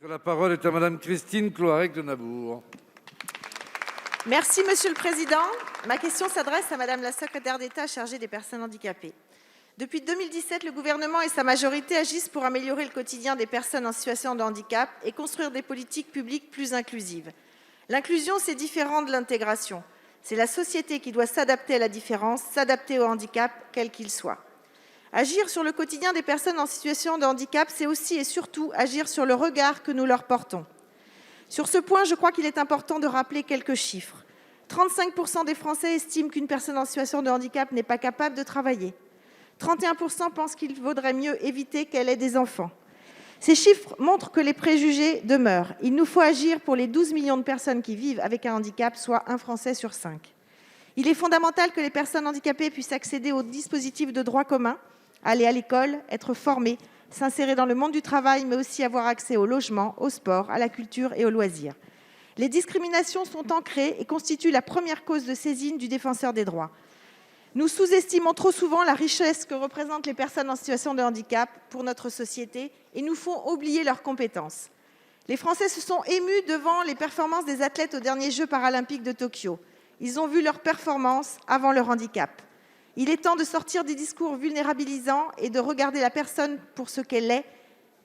La parole est à Madame Christine Cloarec de Nabour. Merci, Monsieur le Président. Ma question s'adresse à Madame la secrétaire d'État chargée des personnes handicapées. Depuis 2017, le gouvernement et sa majorité agissent pour améliorer le quotidien des personnes en situation de handicap et construire des politiques publiques plus inclusives. L'inclusion, c'est différent de l'intégration. C'est la société qui doit s'adapter à la différence, s'adapter au handicap, quel qu'il soit. Agir sur le quotidien des personnes en situation de handicap, c'est aussi et surtout agir sur le regard que nous leur portons. Sur ce point, je crois qu'il est important de rappeler quelques chiffres. 35% des Français estiment qu'une personne en situation de handicap n'est pas capable de travailler. 31% pensent qu'il vaudrait mieux éviter qu'elle ait des enfants. Ces chiffres montrent que les préjugés demeurent. Il nous faut agir pour les 12 millions de personnes qui vivent avec un handicap, soit un Français sur 5. Il est fondamental que les personnes handicapées puissent accéder aux dispositifs de droit commun, aller à l'école, être formées, s'insérer dans le monde du travail, mais aussi avoir accès au logement, au sport, à la culture et aux loisirs. Les discriminations sont ancrées et constituent la première cause de saisine du Défenseur des droits. Nous sous-estimons trop souvent la richesse que représentent les personnes en situation de handicap pour notre société et nous font oublier leurs compétences. Les Français se sont émus devant les performances des athlètes aux derniers Jeux paralympiques de Tokyo. Ils ont vu leurs performances avant leur handicap. Il est temps de sortir des discours vulnérabilisants et de regarder la personne pour ce qu'elle est,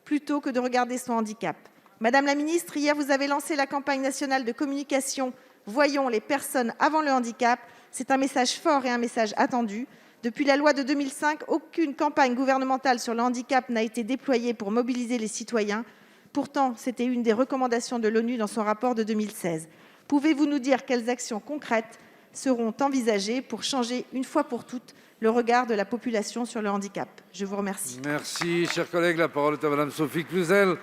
plutôt que de regarder son handicap. Madame la ministre, hier, vous avez lancé la campagne nationale de communication « Voyons les personnes avant le handicap ». C'est un message fort et un message attendu. Depuis la loi de 2005, aucune campagne gouvernementale sur le handicap n'a été déployée pour mobiliser les citoyens. Pourtant, c'était une des recommandations de l'ONU dans son rapport de 2016. Pouvez-vous nous dire quelles actions concrètes seront envisagées pour changer une fois pour toutes le regard de la population sur le handicap? Je vous remercie. Merci, chers collègues. La parole est à Madame Sophie Cluzel,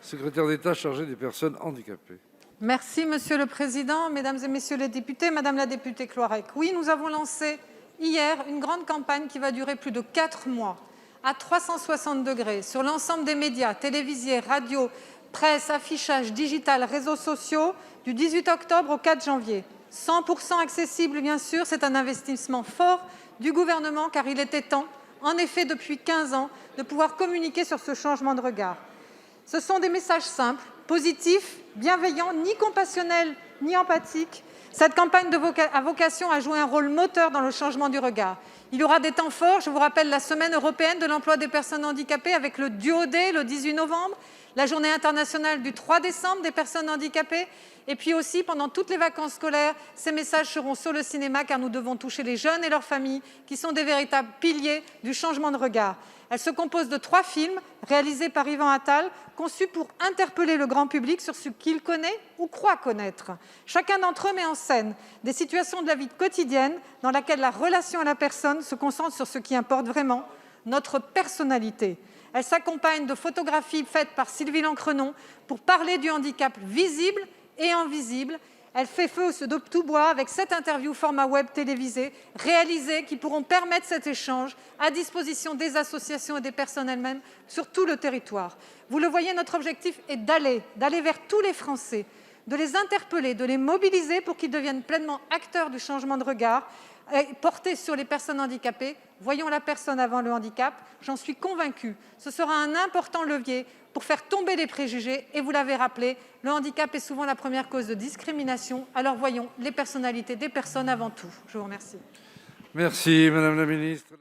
secrétaire d'État chargée des personnes handicapées. Merci, Monsieur le Président, Mesdames et Messieurs les députés, Madame la députée Cloarec. Oui, nous avons lancé hier une grande campagne qui va durer plus de 4 mois, à 360 degrés, sur l'ensemble des médias, télévisés, radio, presse, affichage, digital, réseaux sociaux, du 18 octobre au 4 janvier. 100% accessible, bien sûr, c'est un investissement fort du gouvernement, car il était temps, en effet, depuis 15 ans, de pouvoir communiquer sur ce changement de regard. Ce sont des messages simples, positifs, bienveillants, ni compassionnels, ni empathiques. Cette campagne a vocation à jouer un rôle moteur dans le changement du regard. Il y aura des temps forts, je vous rappelle la Semaine européenne de l'emploi des personnes handicapées avec le Duo Day le 18 novembre, la Journée internationale du 3 décembre des personnes handicapées, et puis aussi pendant toutes les vacances scolaires, ces messages seront sur le cinéma car nous devons toucher les jeunes et leurs familles qui sont des véritables piliers du changement de regard. Elle se compose de 3 films réalisés par Yvan Attal, conçus pour interpeller le grand public sur ce qu'il connaît ou croit connaître. Chacun d'entre eux met en scène des situations de la vie quotidienne dans laquelle la relation à la personne se concentre sur ce qui importe vraiment, notre personnalité. Elle s'accompagne de photographies faites par Sylvie Lancrenon pour parler du handicap visible et invisible. Elle fait feu de tout bois avec 7 interviews format web télévisé réalisées qui pourront permettre cet échange à disposition des associations et des personnes elles-mêmes sur tout le territoire. Vous le voyez, notre objectif est d'aller vers tous les Français, de les interpeller, de les mobiliser pour qu'ils deviennent pleinement acteurs du changement de regard porté sur les personnes handicapées. Voyons la personne avant le handicap. J'en suis convaincue. Ce sera un important levier pour faire tomber les préjugés. Et vous l'avez rappelé, le handicap est souvent la première cause de discrimination. Alors voyons les personnalités des personnes avant tout. Je vous remercie. Merci, Madame la Ministre.